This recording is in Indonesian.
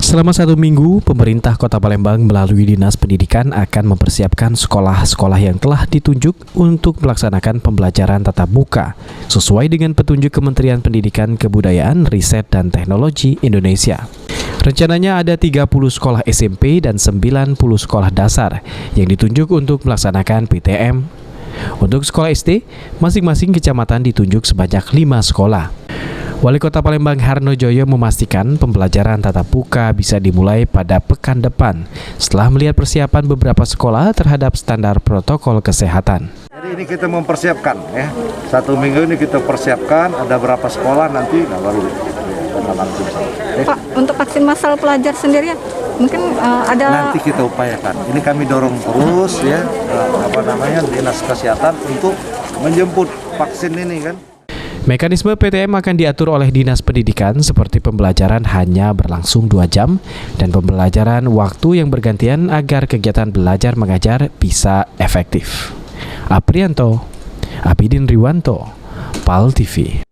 Selama 1 minggu, pemerintah Kota Palembang melalui Dinas Pendidikan akan mempersiapkan sekolah-sekolah yang telah ditunjuk untuk melaksanakan pembelajaran tatap muka sesuai dengan petunjuk Kementerian Pendidikan, Kebudayaan, Riset, dan Teknologi Indonesia. Rencananya ada 30 sekolah SMP dan 90 sekolah dasar yang ditunjuk untuk melaksanakan PTM. Untuk sekolah SD, masing-masing kecamatan ditunjuk sebanyak 5 sekolah. Wali Kota Palembang Harnojoyo memastikan pembelajaran tatap muka bisa dimulai pada pekan depan setelah melihat persiapan beberapa sekolah terhadap standar protokol kesehatan. Jadi ini kita mempersiapkan ya, 1 minggu ini kita persiapkan, ada berapa sekolah nanti, baru kita langsung. Pak, untuk vaksin massal pelajar sendiri mungkin ada... Nanti kita upayakan, ini kami dorong terus ya, Dinas Kesehatan untuk menjemput vaksin ini kan. Mekanisme PTM akan diatur oleh Dinas Pendidikan seperti pembelajaran hanya berlangsung 2 jam dan pembelajaran waktu yang bergantian agar kegiatan belajar mengajar bisa efektif. Aprianto, Abidin Riwanto, PAL TV.